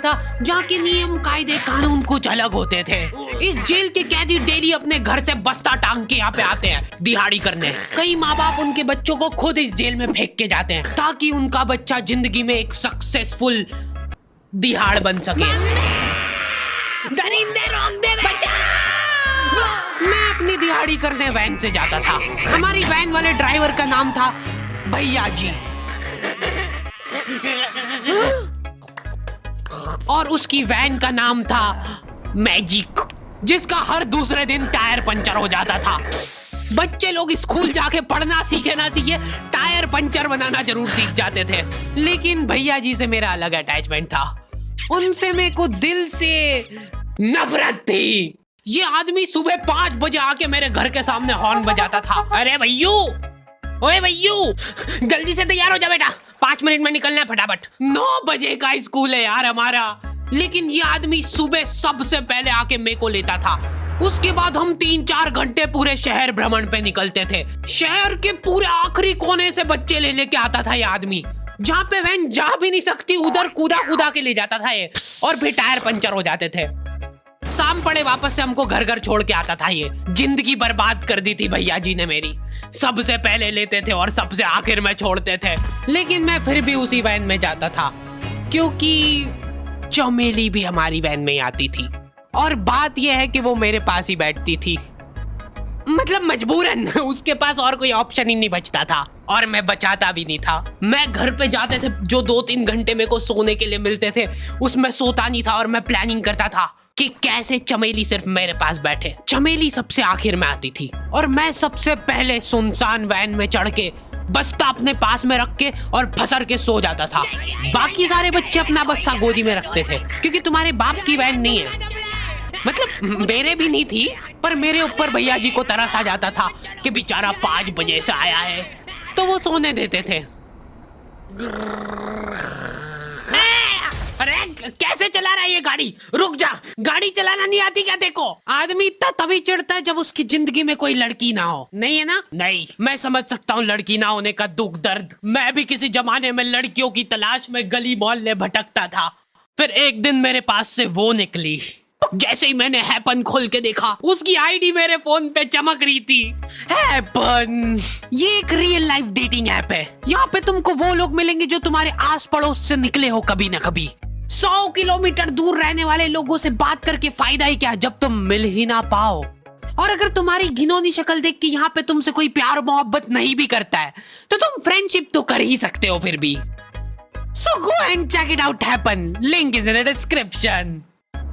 था जहाँ के नियम कायदे कानून कुछ अलग होते थे। इस जेल के कैदी डेली अपने घर से बस्ता टांग के यहाँ पे आते हैं दिहाड़ी करने। कई माँ बाप उनके बच्चों को खुद इस जेल में फेंक के जाते हैं ताकि उनका बच्चा जिंदगी में एक सक्सेसफुल दिहाड़ बन सके। दरिंदे रोक दे बच्चा। मैं अपनी दिहाड़ी करने वैन से जाता था। हमारी वैन वाले ड्राइवर का नाम था भैया जी और उसकी वैन का नाम था मैजिक, जिसका हर दूसरे दिन टायर पंचर हो जाता था। बच्चे लोग स्कूल जाके पढ़ना सीखे ना सीखे टायर पंचर बनाना जरूर सीख जाते थे। लेकिन भैया जी से मेरा अलग अटैचमेंट था। उनसे मेरे को दिल से नफरत थी। ये आदमी सुबह 5 बजे आके मेरे घर के सामने हॉर्न बजाता था। अरे भैयू, ओए भैयू, जल्दी से तैयार हो जा बेटा, 5 मिनट में निकलना है फटाफट। 9 बजे का स्कूल है यार हमारा। लेकिन ये आदमी सुबह सबसे पहले आके मेरे को लेता था। उसके बाद हम 3-4 घंटे पूरे शहर भ्रमण पे निकलते थे। शहर के पूरे आखिरी कोने से बच्चे ले लेके आता था ये आदमी। जहाँ पे वैन जा भी नहीं सकती उधर कूदा कूदा के ले जाता था ये, और फिर टायर पंचर हो जाते थे। शाम पड़े वापस से हमको घर घर छोड़ के आता था ये। जिंदगी बर्बाद कर दी थी भैया जी ने मेरी। सबसे पहले लेते थे और सबसे आखिर में छोड़ते थे। लेकिन मैं फिर भी उसी वैन में जाता था क्योंकि चमेली भी हमारी वैन में आती थी। और बात यह है कि वो मेरे पास ही बैठती थी, मतलब मजबूरन। उसके पास और कोई ऑप्शन ही नहीं बचता था और मैं बचाता भी नहीं था। मैं घर पे जाते से जो 2-3 घंटे मेरे को सोने के लिए मिलते थे उसमें सोता नहीं था और मैं प्लानिंग करता था कि कैसे चमेली सिर्फ मेरे पास बैठे। चमेली सबसे आखिर में आती थी और मैं सबसे पहले सुनसान वैन में चढ़ के बस्ता अपने पास में रख के और फसर के सो जाता था। बाकी सारे बच्चे अपना बस्ता गोदी में रखते थे क्योंकि तुम्हारे बाप की वैन नहीं है, मतलब मेरे भी नहीं थी, पर मेरे ऊपर भैया जी को तरस आ जाता था कि बेचारा 5 बजे से आया है, तो वो सोने देते थे। अरे कैसे चला रहा है ये गाड़ी? रुक जा, गाड़ी चलाना नहीं आती क्या? देखो, आदमी इतना तभी चिढ़ता है जब उसकी जिंदगी में कोई लड़की ना हो। नहीं है ना? नहीं, मैं समझ सकता हूँ लड़की ना होने का दुख दर्द। मैं भी किसी जमाने में लड़कियों की तलाश में गली मोहल्ले भटकता था। फिर एक दिन मेरे पास से वो निकली। जैसे ही मैंने हैपन खोल के देखा उसकी आईडी मेरे फोन पे चमक रही थी। हैपन ये एक रियल लाइफ डेटिंग ऐप है। यहाँ पे तुमको वो लोग मिलेंगे जो तुम्हारे आस पड़ोस से निकले हो कभी ना कभी। 100 किलोमीटर दूर रहने वाले लोगों से बात करके फायदा ही क्या जब तुम मिल ही ना पाओ। और अगर तुम्हारी घिनौनी शक्ल देख के यहाँ पे तुमसे कोई प्यार मोहब्बत नहीं भी करता है तो तुम फ्रेंडशिप तो कर ही सकते हो फिर भी। So go and check it out happen. Link is in the description.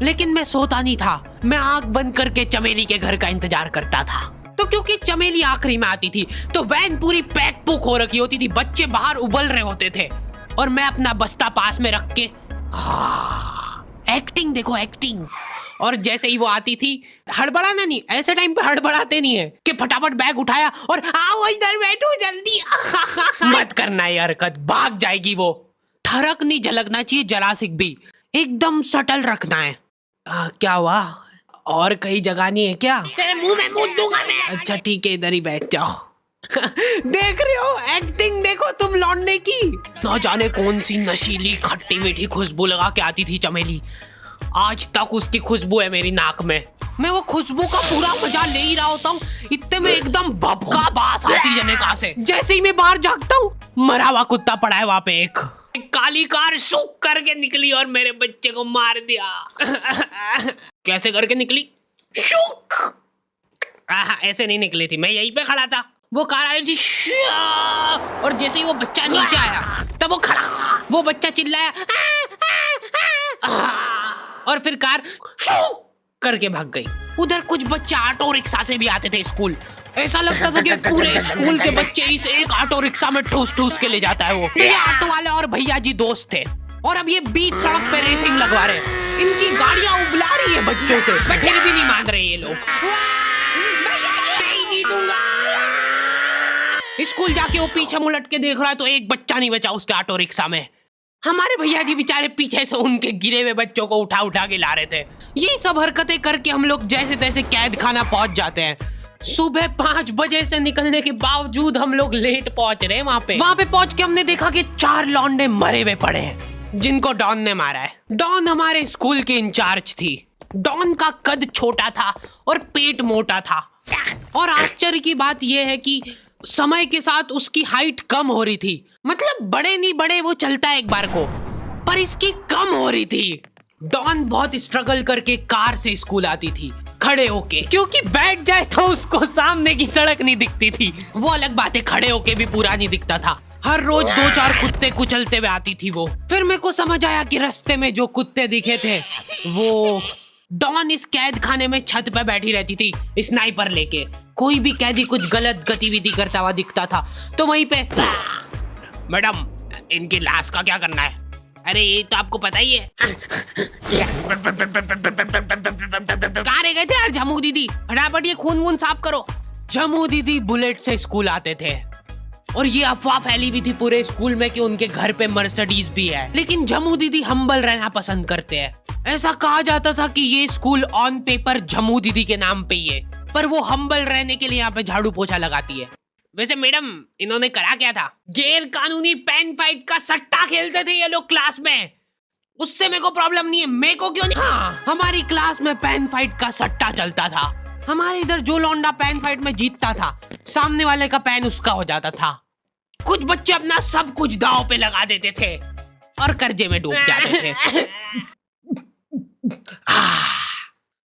लेकिन मैं सोता नहीं था। मैं आंख बंद करके चमेली के घर का इंतजार करता था। तो क्योंकि चमेली आखिरी में आती थी तो वैन पूरी पैक पुक हो रखी होती थी, बच्चे बाहर उबल रहे होते थे और मैं अपना बस्ता पास में रख के एक्टिंग देखो एक्टिंग। और जैसे ही वो आती थी, हड़बड़ाना नहीं, ऐसे टाइम पे हड़बड़ाते नहीं है कि फटाफट बैग उठाया और आओ इधर बैठो जल्दी। मत करना ये हरकत, भाग जाएगी वो। ठरक नहीं झलकना चाहिए जरा सिक भी, एकदम सटल रखना है। क्या हुआ? और कहीं जगह नहीं है क्या? तेरे मुंह में मूत दूंगा मैं। अच्छा ठीक है, इधर ही बैठ जाओ। देख रहे हो एक्टिंग देखो तुम लौंडे की। ना जाने कौन सी नशीली खट्टी मीठी खुशबू लगा के आती थी चमेली। आज तक उसकी खुशबू है मेरी नाक में। मैं वो खुशबू का पूरा मजा ले ही रहा होता हूँ, इतने में एकदम भभका बास आती है निकाह से। जैसे ही मैं बाहर झांकता हूँ, मरा हुआ कुत्ता पड़ा है वहाँ पे। एक काली कार सूख करके निकली और मेरे बच्चे को मार दिया। कैसे करके निकली? शूक। ऐसे नहीं निकली थी, मैं यहीं पे खड़ा था, वो कार आई थी और जैसे ही वो बच्चा नीचे आया तब वो खड़ा, वो बच्चा चिल्लाया और फिर कार शूक करके भाग गई। उधर कुछ बच्चे ऑटो रिक्शा से भी आते थे स्कूल। ऐसा लगता था कि पूरे स्कूल के बच्चे इस एक ऑटो रिक्शा में ठूस ठूस के ले जाता है वो। ये ऑटो वाले और भैया जी दोस्त थे और अब ये बीच सड़क पे रेसिंग लगवा रहे हैं। इनकी गाड़ियां उबला रही है बच्चों से, पर फिर भी नहीं मान रहे ये लोग। नहीं जीतूंगा। स्कूल जाके वो पीछे मुलट के देख रहा है तो एक बच्चा नहीं बचा उसके ऑटो रिक्शा में। हमारे भैया जी बेचारे पीछे से उनके गिरे हुए बच्चों को उठा उठा के ला रहे थे। ये सब हरकतें करके हम लोग जैसे तैसे कैद खाना पहुंच जाते हैं। सुबह 5 बजे से निकलने के बावजूद हम लोग लेट पहुंच रहे हैं। वहाँ पे पहुंच के हमने देखा कि 4 लौंडे मरे हुए पड़े हैं। जिनको डॉन ने मारा है। डॉन हमारे स्कूल की इंचार्ज थी। डॉन का कद छोटा था और पेट मोटा था, और आश्चर्य की बात यह है कि समय के साथ उसकी हाइट कम हो रही थी। मतलब बड़े नहीं बड़े वो चलता है एक बार को, पर इसकी कम हो रही थी। डॉन बहुत स्ट्रगल करके कार से स्कूल आती थी खड़े होके, क्योंकि बैठ जाए तो उसको सामने की सड़क नहीं दिखती थी। वो अलग बात है, खड़े होके भी पूरा नहीं दिखता था। हर रोज 2-4 कुत्ते कुचलते हुए आती थी वो। फिर मेरे को समझ आया कि रास्ते में जो कुत्ते दिखे थे वो डॉन इस कैद खाने में छत पे बैठी रहती थी स्नाइपर लेके। कोई भी कैदी कुछ गलत गतिविधि करता हुआ दिखता था तो वहीं पे, मैडम इनकी लाश का क्या करना है? अरे ये तो आपको पता ही है। कहाँ रह गए थे यार झमू दीदी, फटाफट ये खून वून साफ करो। झमू दीदी बुलेट से स्कूल आते थे और ये अफवाह फैली हुई थी पूरे स्कूल में कि उनके घर पे मर्सिडीज भी है। लेकिन झमू दीदी हम्बल रहना पसंद करते हैं। ऐसा कहा जाता था कि ये स्कूल ऑन पेपर झमू दीदी के नाम पे ही है, पर वो हम्बल रहने के लिए यहाँ पे झाड़ू पोछा लगाती है। वैसे मैडम इन्होंने करा क्या था? गैर कानूनी पेन फाइट का सट्टा खेलते थे ये लोग क्लास में। उससे मेरे को प्रॉब्लम नहीं है, मेरे को क्यों नहीं? हाँ, हमारी क्लास में पेन फाइट का सट्टा चलता था। हमारे इधर जो लौंडा पेन फाइट में जीतता था, सामने वाले का पेन उसका हो जाता था। कुछ बच्चे अपना सब कुछ दांव पे लगा देते थे और कर्जे में डूब जाते थे।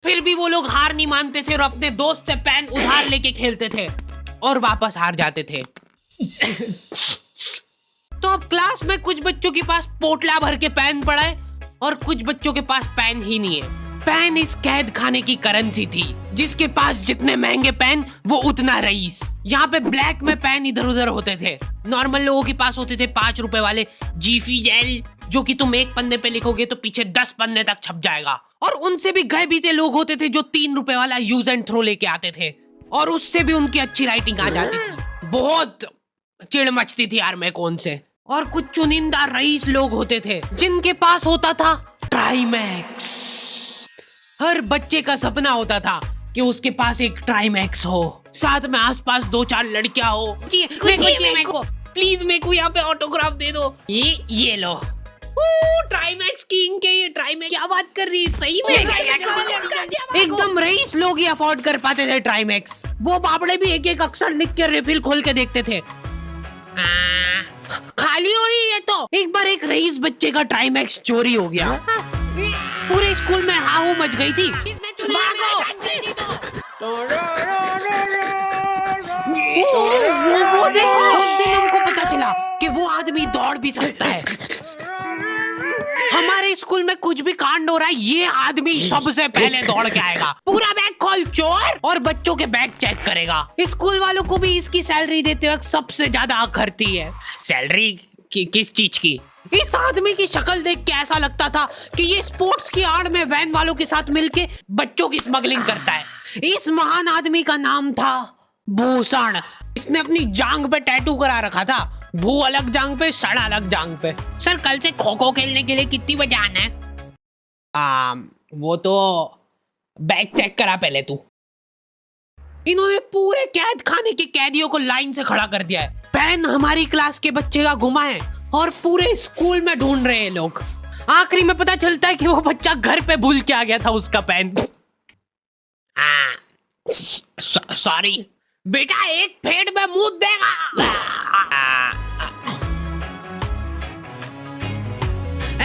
फिर भी वो लोग हार नहीं मानते थे और अपने दोस्त से पेन उधार लेके खेलते थे और वापस हार जाते थे। तो अब क्लास में कुछ बच्चों के पास पोटला भर के पेन पड़ा है और कुछ बच्चों के पास पेन ही नहीं है। पेन इस कैद खाने की करेंसी थी। जिसके पास जितने महंगे पेन वो उतना रईस। यहाँ पे ब्लैक में पेन इधर उधर होते थे। नॉर्मल लोगों के पास होते थे 5 रुपए वाले जीफी जेल, जो कि तुम एक पन्ने पे लिखोगे तो पीछे 10 पन्ने तक छप जाएगा। और उनसे भी गए बीते लोग होते थे जो 3 रुपए वाला यूज एंड थ्रो लेके आते थे और उससे भी उनकी अच्छी राइटिंग आ जाती थी। बहुत चिढ़ मचती थी यार मेरे को उनसे। और कुछ चुनिंदा रईस लोग होते थे जिनके पास होता था ट्राईमैक्स। हर बच्चे का सपना होता था कि उसके पास एक ट्राईमैक्स हो, साथ में आसपास 2-4 लड़कियां हो। मेरे को प्लीज मेरे को यहाँ पे ऑटोग्राफ दे दो। ये लो ट्राईमैक्स किंग के। ये ट्राईमैक्स क्या बात कर रही है, सही में एकदम रईस लोग ही अफोर्ड कर पाते थे ट्राईमैक्स। वो बाबड़े भी एक एक अक्षर लिख के रिफिल खोल के देखते थे। खाली हो रही है तो एक बार एक रईस बच्चे का ट्राईमैक्स चोरी हो गया। पूरे स्कूल में हाहू मच गई थी। वो देखो, उस दिन हमको पता चला कि वो आदमी दौड़ भी सकता है। हमारे स्कूल में कुछ भी कांड हो रहा है, ये आदमी सबसे पहले दौड़ के आएगा, पूरा बैग खोल चोर, और बच्चों के बैग चेक करेगा। स्कूल वालों को भी इसकी सैलरी देते वक्त सबसे ज्यादा आग खरती है। सैलरी किस चीज की? इस आदमी की शक्ल देख के ऐसा लगता था कि ये स्पोर्ट्स की आड़ में वैन वालों के साथ मिलके बच्चों की स्मगलिंग करता है। इस महान आदमी का नाम था भूषण। इसने अपनी जांग पे टैटू करा रखा था, भू अलग जांग पे, सड़ अलग जांग पे। सर कल से खो खो खेलने के लिए कितनी बजे आना है? वो तो बैग चेक करा पहले तू। इन्होंने पूरे कैद खाने के कैदियों को लाइन से खड़ा कर दिया है। पेन हमारी क्लास के बच्चे का गुमा है और पूरे स्कूल में ढूंढ रहे हैं लोग। आखिरी में पता चलता है कि वो बच्चा घर पे भूल के आ गया था उसका पेन। सॉरी बेटा, एक फेड में मुंह देगा।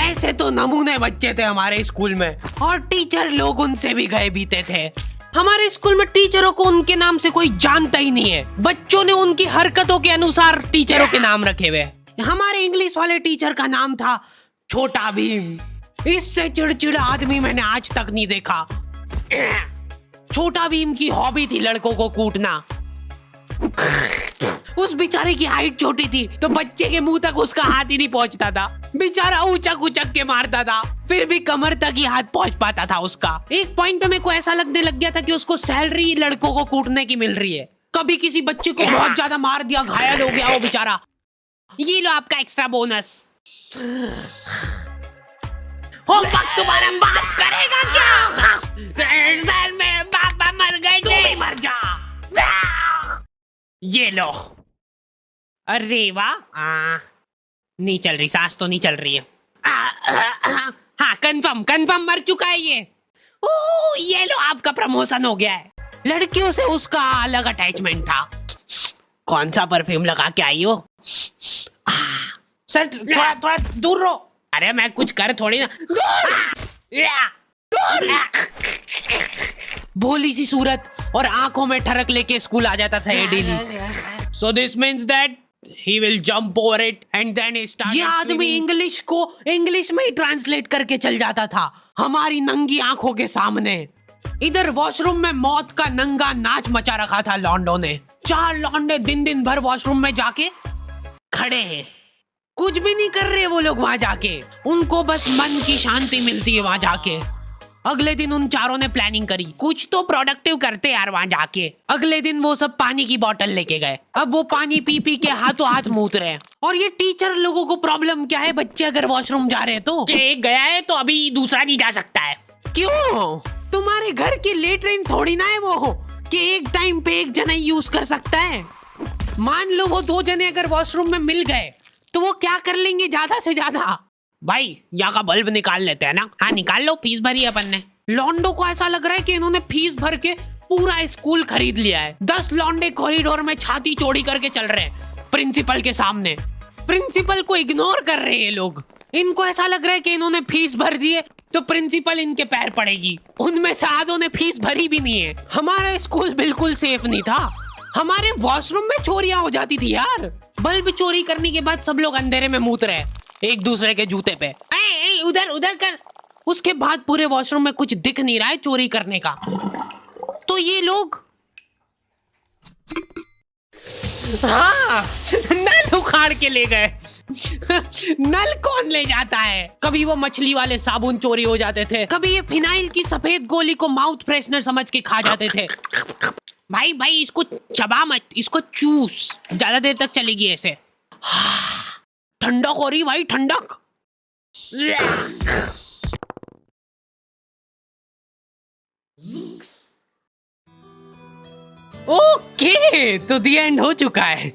ऐसे तो नमूने बच्चे थे हमारे स्कूल में, और टीचर लोग उनसे भी गए बीते थे। हमारे स्कूल में टीचरों को उनके नाम से कोई जानता ही नहीं है। बच्चों ने उनकी हरकतों के अनुसार टीचरों के नाम रखे हुए। हमारे इंग्लिश वाले टीचर का नाम था छोटा भीम। इससे चिड़चिड़ा आदमी मैंने आज तक नहीं देखा। छोटा भीम की हॉबी थी लड़कों को कूटना। उस बेचारे की हाइट छोटी थी तो बच्चे के मुंह तक उसका हाथ ही नहीं पहुंचता था। बेचारा उचक उचक के मारता था, फिर भी कमर तक ही हाथ पहुंच पाता था उसका। एक पॉइंट पे मेरे को ऐसा लगने लग गया था कि उसको सैलरी लड़कों को कूटने की मिल रही है। कभी किसी बच्चे को बहुत ज्यादा मार दिया, घायल हो गया वो बेचारा, ये लो आपका एक्स्ट्रा बोनस। होमवर्क तुम्हारा बाप करेगा क्या? सर मेरे पापा मर गए थे। तू भी मर जा। ये लो। अरे वाह, नहीं चल रही, सांस तो नहीं चल रही है। हाँ कंफर्म मर चुका है ये। ओह ये लो आपका प्रमोशन हो गया है। लड़कियों से उसका अलग अटैचमेंट था। कौन सा परफ्यूम लगा के आई हो? सर थोड़ा दूर रहो। अरे मैं कुछ कर थोड़ी ना। भोली सी सूरत और आंखों में ठरक लेके स्कूल आ जाता था ये daily. So this means that he will jump over it and then he started. ये आदमी इंग्लिश को इंग्लिश में ही ट्रांसलेट करके चल जाता था हमारी नंगी आंखों के सामने। इधर वॉशरूम में मौत का नंगा नाच मचा रखा था लॉन्डो ने। 4 लॉन्डे दिन भर वॉशरूम में जाके खड़े हैं, कुछ भी नहीं कर रहे वो लोग वहां जाके। उनको बस मन की शांति मिलती है वहां जाके। अगले दिन उन चारों ने प्लानिंग करी कुछ तो प्रोडक्टिव करते यार वहां जाके। अगले दिन वो सब पानी की बोतल लेके गए। अब वो पानी पी पी के हाथों हाथ मूत रहे हैं। और ये टीचर लोगों को प्रॉब्लम क्या है, बच्चे अगर वॉशरूम जा रहे हैं तो एक गया है तो अभी दूसरा नहीं जा सकता है। क्यों? तुम्हारे घर की लेटरिन थोड़ी ना है वो कि एक टाइम पे एक जना यूज कर सकता है। मान लो वो 2 जने अगर वॉशरूम में मिल गए तो वो क्या कर लेंगे ज्यादा से ज्यादा? भाई यहाँ का बल्ब निकाल लेते हैं ना। हाँ निकाल लो, फीस भरी है अपन ने। लॉन्डो को ऐसा लग रहा है कि इन्होंने फीस भर के पूरा स्कूल खरीद लिया है। 10 लॉन्डे कॉरिडोर में छाती चौड़ी करके चल रहे हैं प्रिंसिपल के सामने। प्रिंसिपल को इग्नोर कर रहे हैं ये लोग। इनको ऐसा लग रहा है कि इन्होंने फीस भर दी है तो प्रिंसिपल इनके पैर पड़ेगी। उनमें से आधों ने फीस भरी भी नहीं है। हमारा स्कूल बिल्कुल सेफ नहीं था। हमारे वॉशरूम में चोरियां हो जाती थी यार। बल्ब चोरी करने के बाद सब लोग अंधेरे में मूत रहे एक दूसरे के जूते पे। उधर कर। उसके बाद पूरे वॉशरूम में कुछ दिख नहीं रहा है चोरी करने का। तो ये लोग हाँ नल उखाड़ के ले गए। नल कौन ले जाता है? कभी वो मछली वाले साबुन चोरी हो जाते थे, कभी ये फिनाइल की सफेद गोली को माउथ फ्रेशनर समझ के खा जाते थे। भाई इसको चबा मत, इसको चूस, ज्यादा देर तक चलेगी ऐसे। ठंडक हो रही भाई, ठंडक। ओके तो दी एंड हो चुका है।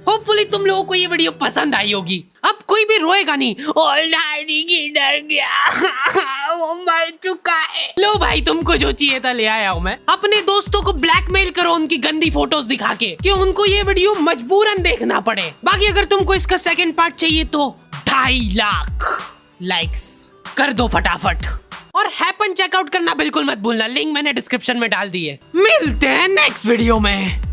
होपफुली तुम लोगों को ये वीडियो पसंद आई होगी। अब कोई भी रोएगा नहीं। किधर गया? वो मर चुका है। लो भाई तुमको जो चाहिए था ले आया हूँ मैं। अपने दोस्तों को ब्लैकमेल करो उनकी गंदी फोटोज दिखा के कि उनको ये वीडियो मजबूरन देखना पड़े। बाकी अगर तुमको इसका सेकंड पार्ट चाहिए तो 2.5 लाख लाइक्स कर दो फटाफट। और हैपन चेकआउट करना बिल्कुल मत भूलना, लिंक मैंने डिस्क्रिप्शन में डाल दी है। मिलते हैं नेक्स्ट वीडियो में।